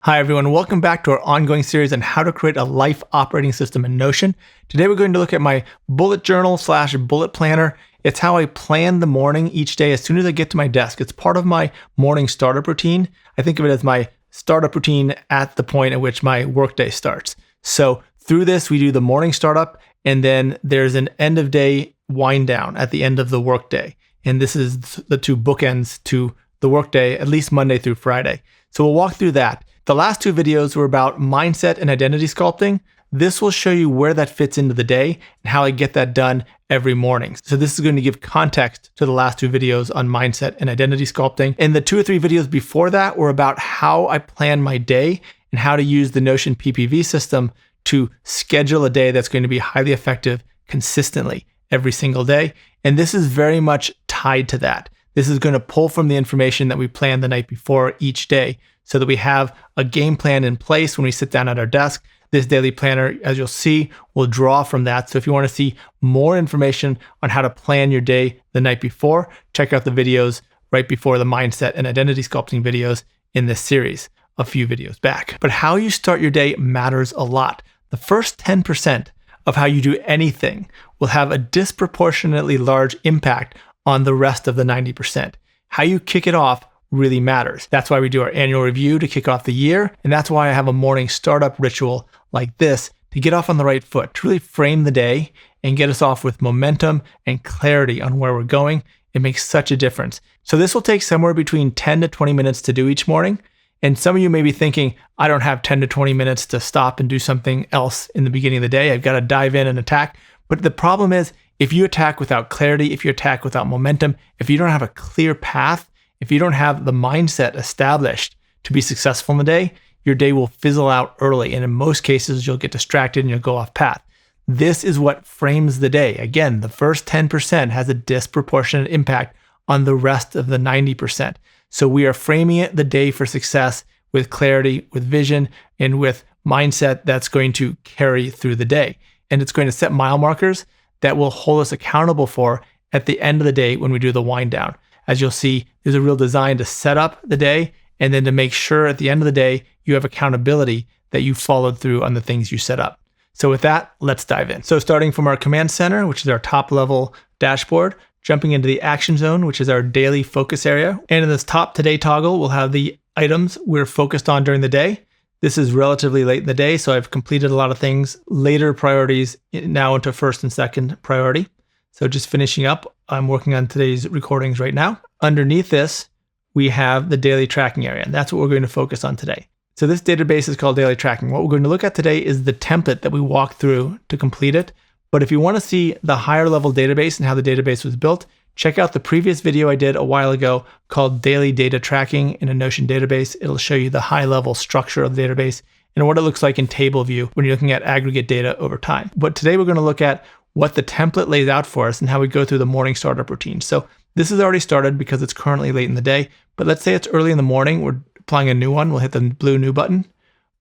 Hi everyone, welcome back to our ongoing series on how to create a life operating system in Notion. Today we're going to look at my bullet journal / bullet planner. It's how I plan the morning each day as soon as I get to my desk. It's part of my morning startup routine. I think of it as my startup routine at the point at which my workday starts. So through this, we do the morning startup, and then there's an end of day wind down at the end of the workday. And this is the two bookends to the workday, at least Monday through Friday. So we'll walk through that. The last two videos were about mindset and identity sculpting. This will show you where that fits into the day and how I get that done every morning. So this is going to give context to the last two videos on mindset and identity sculpting. And the 2 or 3 videos before that were about how I plan my day and how to use the Notion PPV system to schedule a day that's going to be highly effective consistently every single day. And this is very much tied to that. This is going to pull from the information that we planned the night before each day so that we have a game plan in place when we sit down at our desk. This daily planner, as you'll see, will draw from that. So if you want to see more information on how to plan your day the night before, check out the videos right before the mindset and identity sculpting videos in this series a few videos back. But how you start your day matters a lot. The first 10% of how you do anything will have a disproportionately large impact on the rest of the 90%. How you kick it off really matters. That's why we do our annual review to kick off the year. And that's why I have a morning startup ritual like this to get off on the right foot, to really frame the day and get us off with momentum and clarity on where we're going. It makes such a difference. So this will take somewhere between 10 to 20 minutes to do each morning. And some of you may be thinking, I don't have 10 to 20 minutes to stop and do something else in the beginning of the day. I've got to dive in and attack. But the problem is, if you attack without clarity, if you attack without momentum, if you don't have a clear path, if you don't have the mindset established to be successful in the day, your day will fizzle out early. And in most cases, you'll get distracted and you'll go off path. This is what frames the day. Again, the first 10% has a disproportionate impact on the rest of the 90%. So we are framing the day for success with clarity, with vision, and with mindset that's going to carry through the day. And it's going to set mile markers that will hold us accountable for at the end of the day when we do the wind down. As you'll see, there's a real design to set up the day and then to make sure at the end of the day, you have accountability that you followed through on the things you set up. So with that, let's dive in. So starting from our command center, which is our top level dashboard, jumping into the action zone, which is our daily focus area. And in this top today toggle, we'll have the items we're focused on during the day. This is relatively late in the day, so I've completed a lot of things. Later priorities now into first and second priority. So just finishing up, I'm working on today's recordings right now. Underneath this, we have the daily tracking area, and that's what we're going to focus on today. So this database is called daily tracking. What we're going to look at today is the template that we walked through to complete it. But if you want to see the higher level database and how the database was built, check out the previous video I did a while ago called Daily Data Tracking in a Notion database. It'll show you the high level structure of the database and what it looks like in table view when you're looking at aggregate data over time. But today we're going to look at what the template lays out for us and how we go through the morning startup routine. So this is already started because it's currently late in the day, but let's say it's early in the morning. We're applying a new one. We'll hit the blue new button.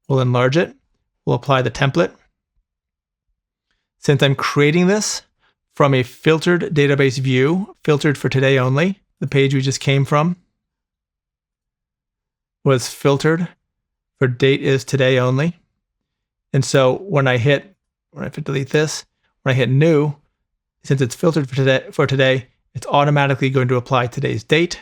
We'll enlarge it. We'll apply the template. Since I'm creating this from a filtered database view, filtered for today only, the page we just came from was filtered for date is today only. And so when I delete this, when I hit new, since it's filtered for today, it's automatically going to apply today's date.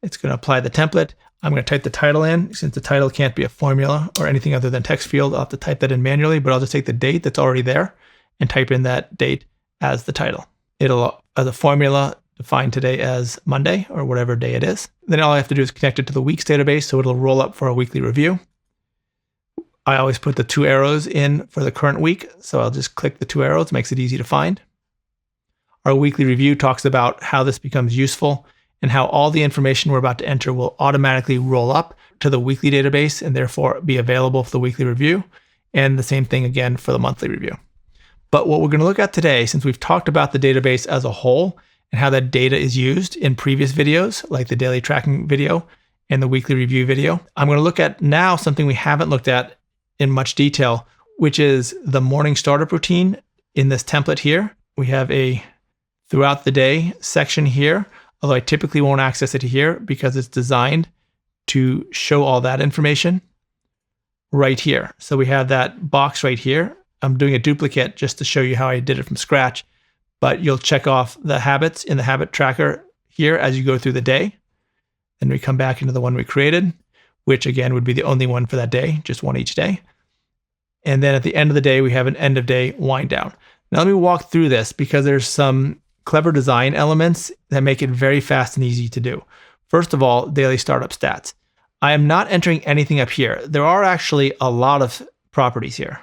It's going to apply the template. I'm going to type the title in. Since the title can't be a formula or anything other than text field, I'll have to type that in manually, but I'll just take the date that's already there and type in that date as the title. It'll, as a formula, define today as Monday or whatever day it is. Then all I have to do is connect it to the weeks database, so it'll roll up for a weekly review. I always put the 2 arrows in for the current week, so I'll just click the 2 arrows, makes it easy to find. Our weekly review talks about how this becomes useful and how all the information we're about to enter will automatically roll up to the weekly database and therefore be available for the weekly review. And the same thing again for the monthly review. But what we're going to look at today, since we've talked about the database as a whole and how that data is used in previous videos, like the daily tracking video and the weekly review video, I'm going to look at now something we haven't looked at in much detail, which is the morning startup routine in this template here. We have a throughout the day section here, although I typically won't access it here because it's designed to show all that information. right here. So we have that box right here. I'm doing a duplicate just to show you how I did it from scratch, but you'll check off the habits in the habit tracker here as you go through the day. Then we come back into the one we created, which again would be the only one for that day, just one each day. And then at the end of the day, we have an end of day wind down. Now let me walk through this because there's some clever design elements that make it very fast and easy to do. First of all, daily startup stats. I am not entering anything up here. There are actually a lot of properties here.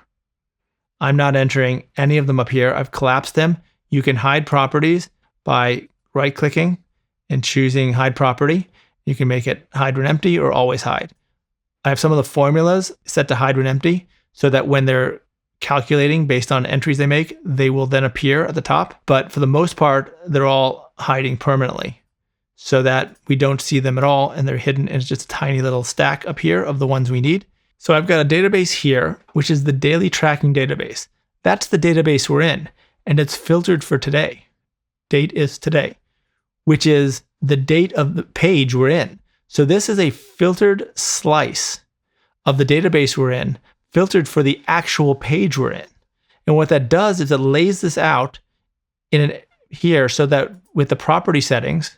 I'm not entering any of them up here. I've collapsed them. You can hide properties by right-clicking and choosing hide property. You can make it hide when empty or always hide. I have some of the formulas set to hide when empty so that when they're calculating based on entries they make, they will then appear at the top. But for the most part, they're all hiding permanently so that we don't see them at all and they're hidden in just a tiny little stack up here of the ones we need. So I've got a database here, which is the daily tracking database. That's the database we're in, and it's filtered for today. Date is today, which is the date of the page we're in. So this is a filtered slice of the database we're in, filtered for the actual page we're in. And what that does is it lays this out here so that with the property settings,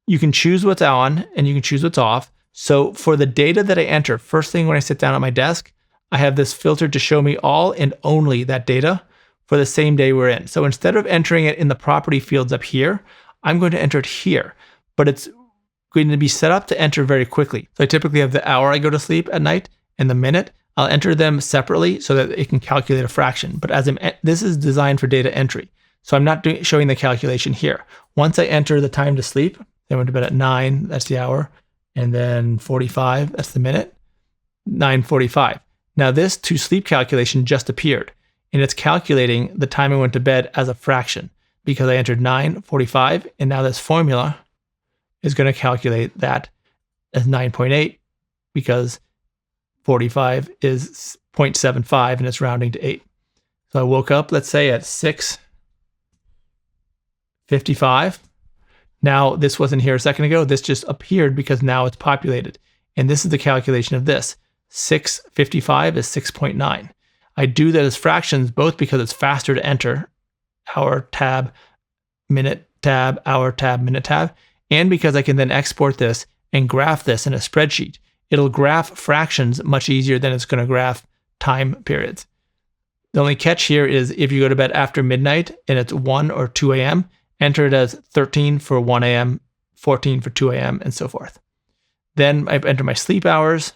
you can choose what's on and you can choose what's off. So for the data that I enter, first thing when I sit down at my desk, I have this filtered to show me all and only that data for the same day we're in. So instead of entering it in the property fields up here, I'm going to enter it here, but it's going to be set up to enter very quickly. So I typically have the hour I go to sleep at night and the minute. I'll enter them separately so that it can calculate a fraction. But this is designed for data entry. So I'm not showing the calculation here. Once I enter the time to sleep, I went to bed at 9, that's the hour, and then 45, that's the minute, 9:45. Now this to sleep calculation just appeared, and it's calculating the time I went to bed as a fraction because I entered 9:45, and now this formula is going to calculate that as 9.8 because 45 is 0.75 and it's rounding to 8. So I woke up, let's say at 6:55. Now this wasn't here a second ago. This just appeared because now it's populated. And this is the calculation of this. 6:55 is 6.9. I do that as fractions both because it's faster to enter, hour tab, minute tab, hour tab, minute tab, and because I can then export this and graph this in a spreadsheet. It'll graph fractions much easier than it's going to graph time periods. The only catch here is if you go to bed after midnight and it's 1 or 2 a.m., enter it as 13 for 1 a.m., 14 for 2 a.m., and so forth. Then I enter my sleep hours.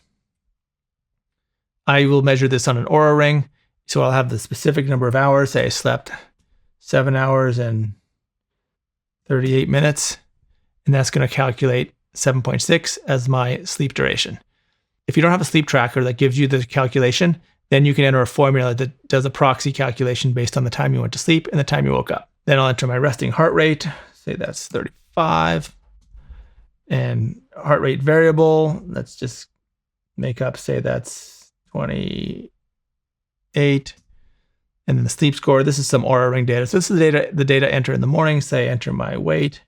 I will measure this on an Oura ring. So I'll have the specific number of hours. Say I slept 7 hours and 38 minutes, and that's going to calculate 7.6 as my sleep duration. If you don't have a sleep tracker that gives you the calculation, then you can enter a formula that does a proxy calculation based on the time you went to sleep and the time you woke up. Then I'll enter my resting heart rate, say that's 35, and heart rate variable, let's just make up, say that's 28, and then the sleep score. This is some Oura ring data. So this is the data I enter in the morning. Say I enter my weight.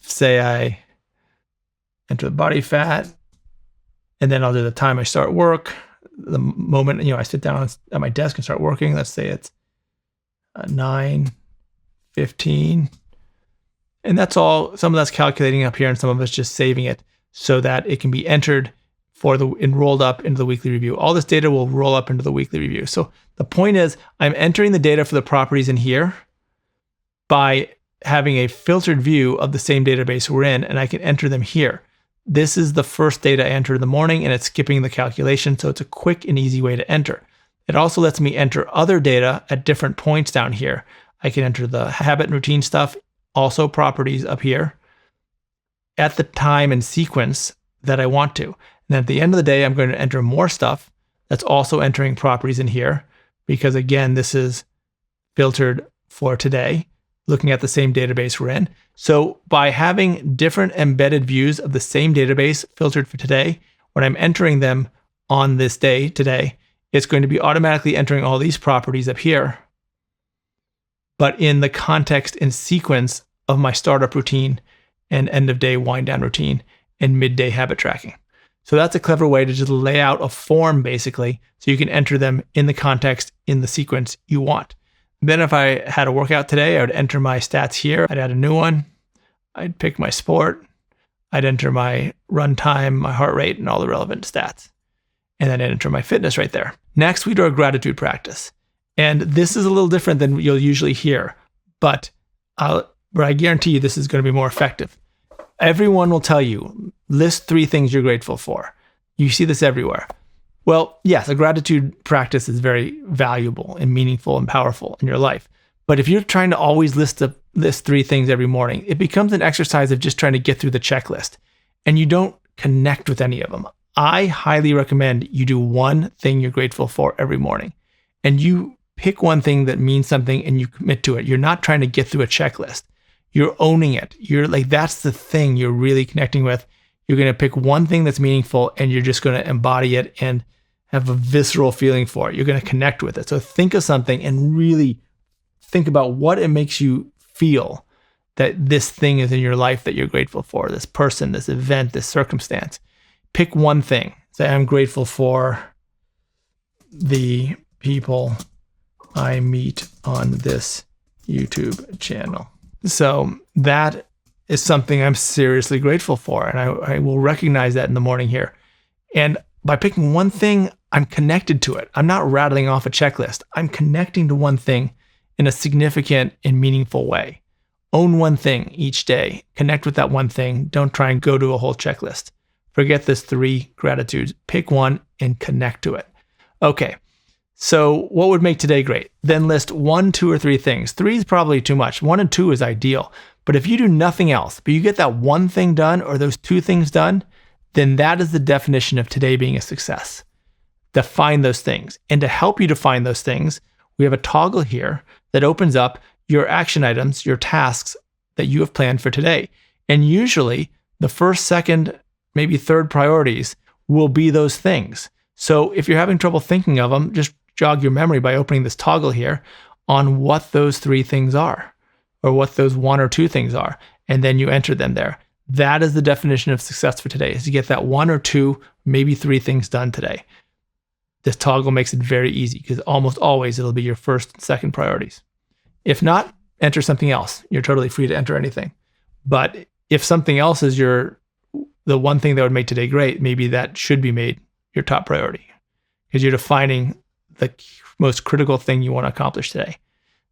Say I enter the body fat, and then I'll do the time I start work, the moment I sit down at my desk and start working. Let's say it's 9:15, and that's all. Some of that's calculating up here, and some of it's just saving it so that it can be entered and rolled up into the weekly review. All this data will roll up into the weekly review. So the point is, I'm entering the data for the properties in here by having a filtered view of the same database we're in, and I can enter them here. This is the first data I entered in the morning, and it's skipping the calculation, so it's a quick and easy way to enter. It also lets me enter other data at different points down here. I can enter the habit and routine stuff, also properties up here, at the time and sequence that I want to. And then at the end of the day, I'm going to enter more stuff that's also entering properties in here, because again, this is filtered for today, looking at the same database we're in. So by having different embedded views of the same database filtered for today, when I'm entering them on this day, today, it's going to be automatically entering all these properties up here, but in the context and sequence of my startup routine and end of day wind down routine and midday habit tracking. So that's a clever way to just lay out a form basically so you can enter them in the context in the sequence you want. Then if I had a workout today, I would enter my stats here. I'd add a new one. I'd pick my sport. I'd enter my run time, my heart rate, and all the relevant stats. And then I'd enter my fitness right there. Next, we do our gratitude practice. And this is a little different than you'll usually hear, but I guarantee you this is going to be more effective. Everyone will tell you, list 3 things you're grateful for. You see this everywhere. Well, yes, a gratitude practice is very valuable and meaningful and powerful in your life. But if you're trying to always list 3 things every morning, it becomes an exercise of just trying to get through the checklist, and you don't connect with any of them. I highly recommend you do one thing you're grateful for every morning, and you pick one thing that means something and you commit to it. You're not trying to get through a checklist. You're owning it. You're like, that's the thing you're really connecting with. You're going to pick one thing that's meaningful and you're just going to embody it and have a visceral feeling for it. You're going to connect with it. So think of something and really think about what it makes you feel that this thing is in your life that you're grateful for, this person, this event, this circumstance. Pick one thing. Say, I'm grateful for the people I meet on this YouTube channel. So that is something I'm seriously grateful for. And I will recognize that in the morning here. And by picking one thing, I'm connected to it. I'm not rattling off a checklist. I'm connecting to one thing in a significant and meaningful way. Own one thing each day. Connect with that one thing. Don't try and go to a whole checklist. Forget this 3 gratitudes. Pick one and connect to it. Okay. So what would make today great? Then list 1, 2, or 3 things. 3 is probably too much. 1 and 2 is ideal. But if you do nothing else, but you get that one thing done or those 2 things done, then that is the definition of today being a success. Define those things. And to help you define those things, we have a toggle here that opens up your action items, your tasks that you have planned for today. And usually the first, second, maybe third priorities will be those things. So if you're having trouble thinking of them, just jog your memory by opening this toggle here on what those 3 things are, or what those 1 or 2 things are, and then you enter them there. That is the definition of success for today, is to get that 1 or 2, maybe 3 things done today. This toggle makes it very easy because almost always it'll be your first and second priorities. If not, enter something else. You're totally free to enter anything. But if something else is the one thing that would make today great, maybe that should be made your top priority because you're defining the most critical thing you want to accomplish today.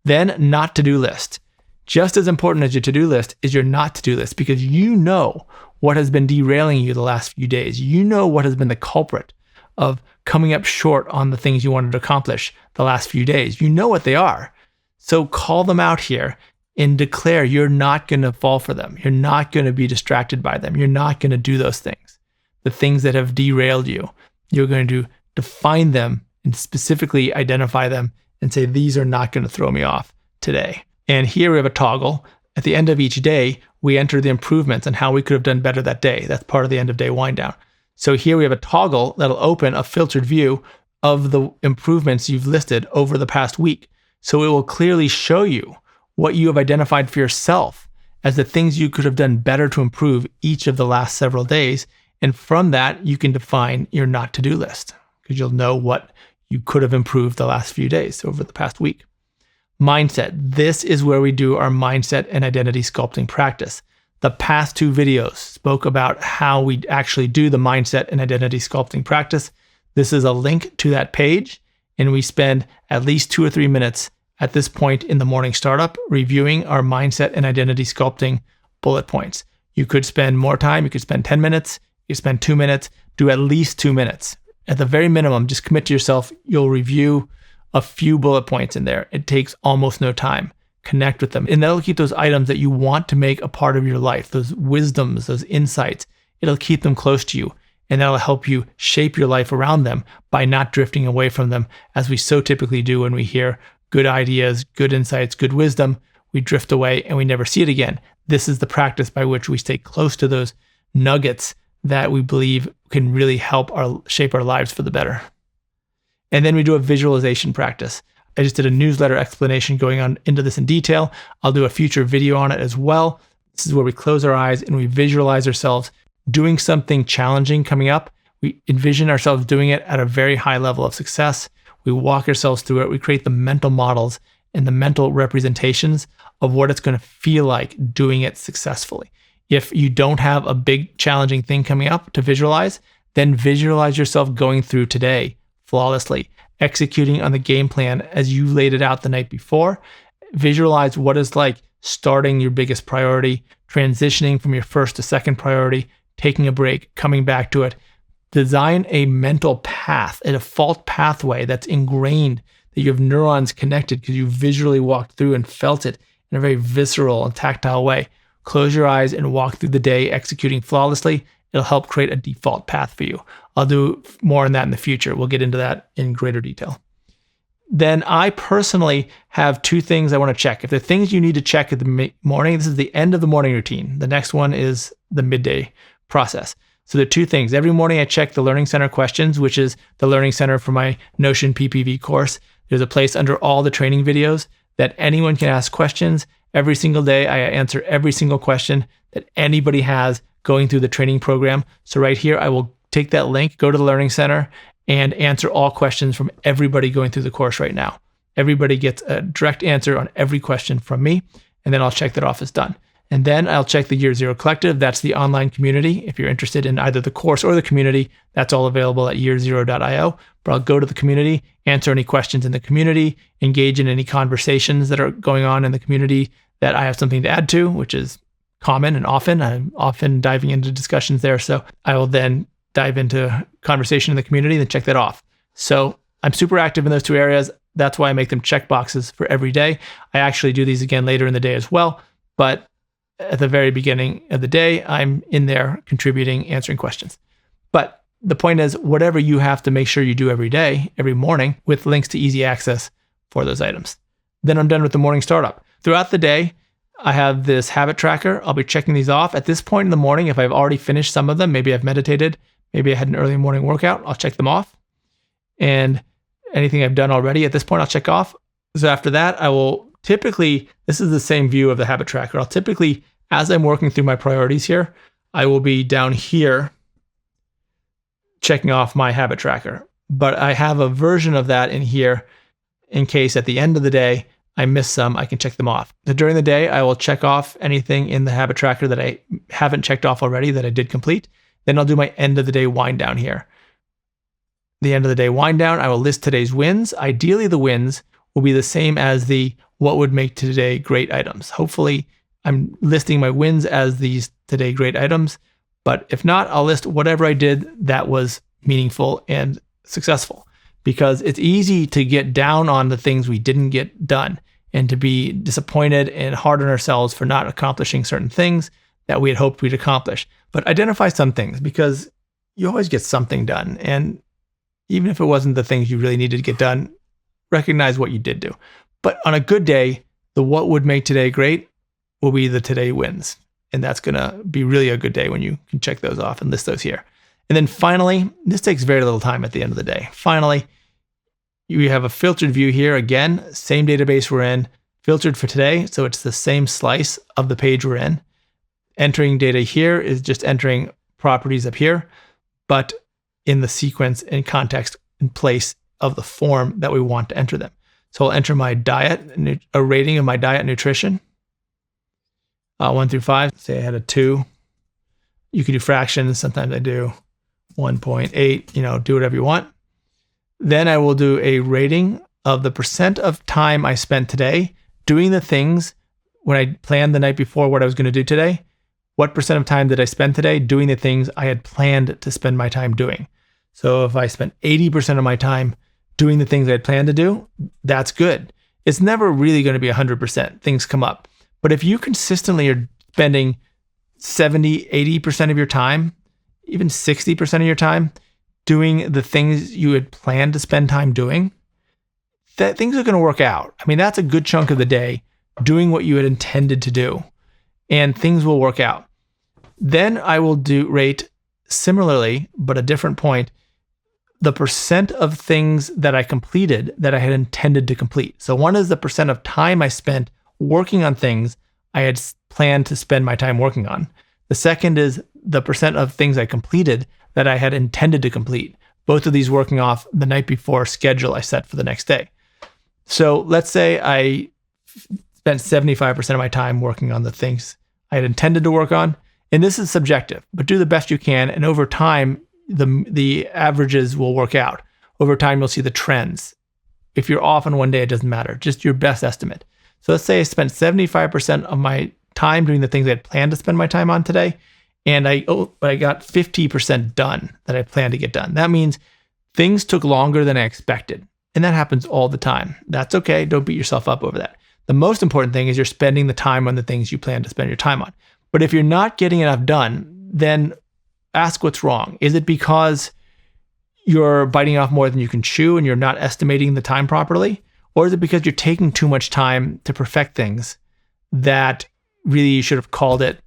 Then not to-do list. Just as important as your to-do list is your not to-do list because you know what has been derailing you the last few days. You know what has been the culprit of coming up short on the things you wanted to accomplish the last few days. You know what they are. So call them out here and declare you're not going to fall for them. You're not going to be distracted by them. You're not going to do those things. The things that have derailed you, you're going to define them and specifically identify them and say, these are not going to throw me off today. And here we have a toggle. At the end of each day, we enter the improvements and how we could have done better that day. That's part of the end of day wind down. So here we have a toggle that'll open a filtered view of the improvements you've listed over the past week. So it will clearly show you what you have identified for yourself as the things you could have done better to improve each of the last several days. And from that, you can define your not to-do list because you'll know what you could have improved the last few days over the past week. Mindset. This is where we do our mindset and identity sculpting practice. The past 2 videos spoke about how we actually do the mindset and identity sculpting practice. This is a link to that page, and we spend at least 2 or 3 minutes at this point in the morning startup reviewing our mindset and identity sculpting bullet points. You could spend more time. You could spend 10 minutes. You could spend 2 minutes. Do at least 2 minutes. At the very minimum, just commit to yourself. You'll review a few bullet points in there. It takes almost no time. Connect with them. And that'll keep those items that you want to make a part of your life, those wisdoms, those insights. It'll keep them close to you. And that'll help you shape your life around them by not drifting away from them as we so typically do when we hear good ideas, good insights, good wisdom. We drift away and we never see it again. This is the practice by which we stay close to those nuggets that we believe can really help shape our lives for the better. And then we do a visualization practice. I just did a newsletter explanation going on into this in detail. I'll do a future video on it as well. This is where we close our eyes and we visualize ourselves doing something challenging coming up, We envision ourselves doing it at a very high level of success. We walk ourselves through it. We create the mental models and the mental representations of what it's going to feel like doing it successfully. If you don't have a big challenging thing coming up to visualize, then visualize yourself going through today flawlessly, executing on the game plan as you laid it out the night before. Visualize what it's like starting your biggest priority, transitioning from your first to second priority, taking a break, coming back to it. Design a mental path, a default pathway that's ingrained, that you have neurons connected because you visually walked through and felt it in a very visceral and tactile way. Close your eyes and walk through the day executing flawlessly. It'll help create a default path for you. I'll do more on that in the future. We'll get into that in greater detail. Then I personally have two things I want to check. If there are things you need to check at the morning, this is the end of the morning routine. The next one is the midday process. So there are two things. Every morning I check the Learning Center questions, which is the Learning Center for my Notion PPV course. There's a place under all the training videos that anyone can ask questions. Every single day, I answer every single question that anybody has going through the training program. So right here, I will take that link, go to the Learning Center, and answer all questions from everybody going through the course right now. Everybody gets a direct answer on every question from me, and then I'll check that off as done. And then I'll check the Year Zero Collective. That's the online community. If you're interested in either the course or the community, that's all available at yearzero.io. But I'll go to the community, answer any questions in the community, engage in any conversations that are going on in the community that I have something to add to, which is common and often. I'm often diving into discussions there. So I will then dive into conversation in the community and check that off. So I'm super active in those two areas. That's why I make them check boxes for every day. I actually do these again later in the day as well. But at the very beginning of the day, I'm in there contributing, answering questions. But the point is, whatever you have to make sure you do every day, every morning, with links to easy access for those items. Then I'm done with the morning startup. Throughout the day, I have this habit tracker. I'll be checking these off. At this point in the morning, if I've already finished some of them, maybe I've meditated, maybe I had an early morning workout, I'll check them off. And anything I've done already at this point, I'll check off. So after that, I will typically, this is the same view of the habit tracker. I'll typically, as I'm working through my priorities here, I will be down here checking off my habit tracker. But I have a version of that in here in case at the end of the day, I miss some, I can check them off. So during the day, I will check off anything in the habit tracker that I haven't checked off already that I did complete. Then I'll do my end of the day wind down here. The end of the day wind down, I will list today's wins. Ideally, the wins will be the same as the what would make today great items. Hopefully, I'm listing my wins as these today great items. But if not, I'll list whatever I did that was meaningful and successful. Because it's easy to get down on the things we didn't get done and to be disappointed and hard on ourselves for not accomplishing certain things that we had hoped we'd accomplish. But identify some things, because you always get something done. And even if it wasn't the things you really needed to get done, recognize what you did do. But on a good day, the what would make today great will be the today wins. And that's going to be really a good day when you can check those off and list those here. And then finally, this takes very little time at the end of the day. Finally, you have a filtered view here. Again, same database we're in, filtered for today. So it's the same slice of the page we're in. Entering data here is just entering properties up here, but in the sequence and context and place of the form that we want to enter them. So I'll enter my diet, a rating of my diet and nutrition, 1 through 5. Say I had a 2. You can do fractions. Sometimes I do 1.8, do whatever you want. Then I will do a rating of the percent of time I spent today doing the things when I planned the night before what I was going to do today. What percent of time did I spend today doing the things I had planned to spend my time doing? So if I spent 80% of my time doing the things I had planned to do, that's good. It's never really going to be 100%. Things come up. But if you consistently are spending 70, 80% of your time, even 60% of your time doing the things you had planned to spend time doing, that things are going to work out. I mean, that's a good chunk of the day doing what you had intended to do, and things will work out. Then I will rate similarly, but a different point, the percent of things that I completed that I had intended to complete. So one is the percent of time I spent working on things I had planned to spend my time working on. The second is the percent of things I completed that I had intended to complete. Both of these working off the night before schedule I set for the next day. So let's say I spent 75% of my time working on the things I had intended to work on. And this is subjective, but do the best you can. And over time, the averages will work out. Over time, you'll see the trends. If you're off on one day, it doesn't matter, just your best estimate. So let's say I spent 75% of my time doing the things I had planned to spend my time on today. And I got 50% done that I planned to get done. That means things took longer than I expected. And that happens all the time. That's okay. Don't beat yourself up over that. The most important thing is you're spending the time on the things you plan to spend your time on. But if you're not getting enough done, then ask what's wrong. Is it because you're biting off more than you can chew and you're not estimating the time properly? Or is it because you're taking too much time to perfect things that really you should have called it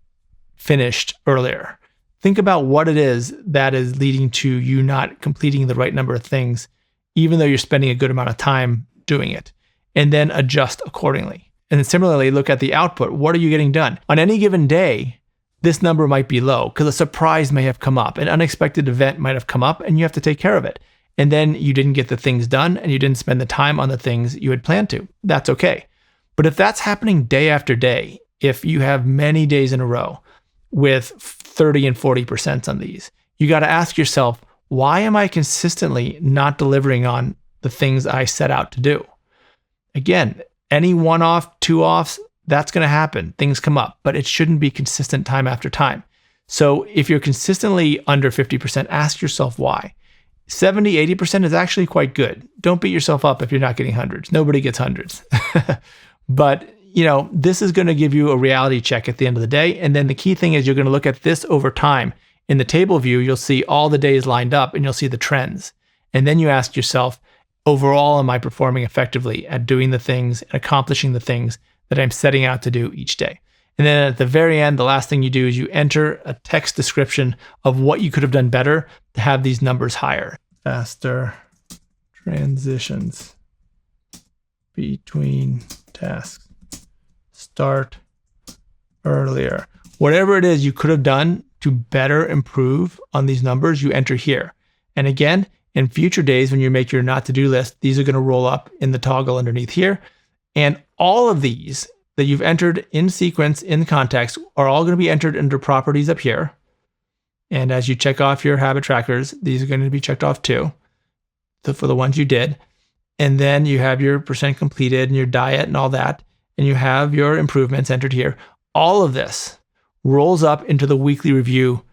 finished earlier? Think about what it is that is leading to you not completing the right number of things, even though you're spending a good amount of time doing it, and then adjust accordingly. And then similarly, look at the output. What are you getting done? On any given day, this number might be low because a surprise may have come up, an unexpected event might have come up, and you have to take care of it. And then you didn't get the things done and you didn't spend the time on the things you had planned to. That's okay. But if that's happening day after day, if you have many days in a row with 30 and 40% on these, you got to ask yourself, why am I consistently not delivering on the things I set out to do? Again, any one-off, two-offs, that's going to happen. Things come up, but it shouldn't be consistent time after time. So if you're consistently under 50%, ask yourself why. 70, 80% is actually quite good. Don't beat yourself up if you're not getting hundreds. Nobody gets hundreds. But, this is going to give you a reality check at the end of the day. And then the key thing is you're going to look at this over time. In the table view, you'll see all the days lined up and you'll see the trends. And then you ask yourself, overall, am I performing effectively at doing the things and accomplishing the things that I'm setting out to do each day? And then at the very end, the last thing you do is you enter a text description of what you could have done better to have these numbers higher. Faster transitions between tasks. Start earlier. Whatever it is you could have done to better improve on these numbers, you enter here. And again, in future days, when you make your not to-do list, these are going to roll up in the toggle underneath here. And all of these that you've entered in sequence, in context, are all going to be entered under properties up here. And as you check off your habit trackers, these are going to be checked off too, for the ones you did. And then you have your percent completed and your diet and all that. And you have your improvements entered here. All of this rolls up into the weekly review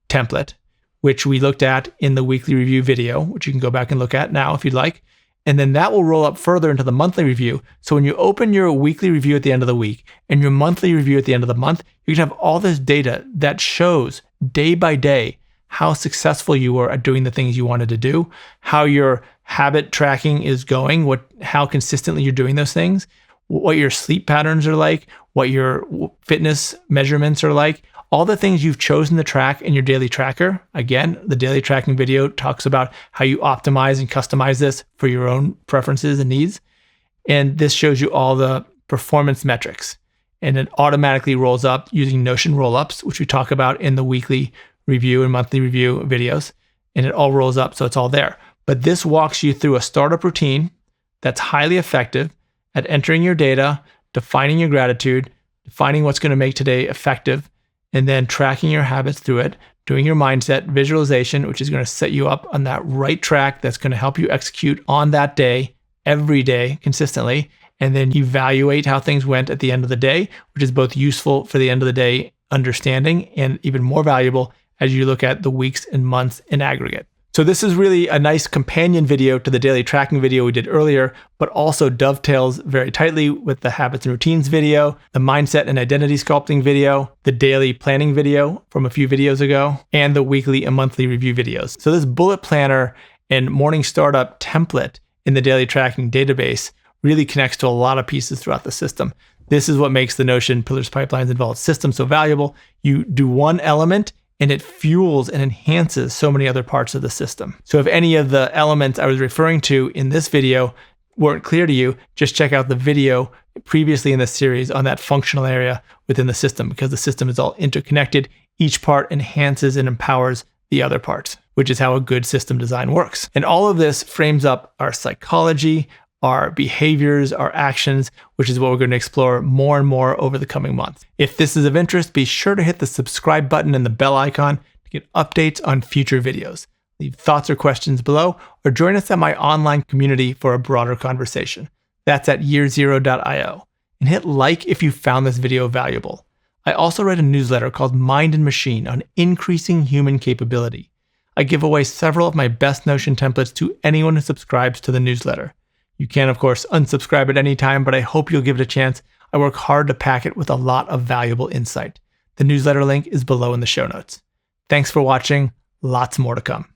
template, which we looked at in the weekly review video, which you can go back and look at now if you'd like. And then that will roll up further into the monthly review. So when you open your weekly review at the end of the week and your monthly review at the end of the month, you can have all this data that shows day by day how successful you were at doing the things you wanted to do, how your habit tracking is going, how consistently you're doing those things, what your sleep patterns are like, what your fitness measurements are like, all the things you've chosen to track in your daily tracker. Again, the daily tracking video talks about how you optimize and customize this for your own preferences and needs. And this shows you all the performance metrics. And it automatically rolls up using Notion rollups, which we talk about in the weekly review and monthly review videos. And it all rolls up, so it's all there. But this walks you through a startup routine that's highly effective at entering your data, defining your gratitude, defining what's going to make today effective, and then tracking your habits through it, doing your mindset visualization, which is going to set you up on that right track that's going to help you execute on that day, every day, consistently, and then evaluate how things went at the end of the day, which is both useful for the end of the day understanding and even more valuable as you look at the weeks and months in aggregate. So this is really a nice companion video to the daily tracking video we did earlier, but also dovetails very tightly with the habits and routines video, the mindset and identity sculpting video, the daily planning video from a few videos ago, and the weekly and monthly review videos. So this bullet planner and morning startup template in the daily tracking database really connects to a lot of pieces throughout the system. This is what makes the Notion Pillars, Pipelines, and Vault system so valuable. You do one element and it fuels and enhances so many other parts of the system. So if any of the elements I was referring to in this video weren't clear to you, just check out the video previously in this series on that functional area within the system, because the system is all interconnected, Each part enhances and empowers the other parts, which is how a good system design works. And all of this frames up our psychology, our behaviors, our actions, which is what we're going to explore more and more over the coming months. If this is of interest, be sure to hit the subscribe button and the bell icon to get updates on future videos. Leave thoughts or questions below, or join us at my online community for a broader conversation. That's at yearzero.io. And hit like if you found this video valuable. I also write a newsletter called Mind and Machine on increasing human capability. I give away several of my best Notion templates to anyone who subscribes to the newsletter. You can, of course, unsubscribe at any time, but I hope you'll give it a chance. I work hard to pack it with a lot of valuable insight. The newsletter link is below in the show notes. Thanks for watching. Lots more to come.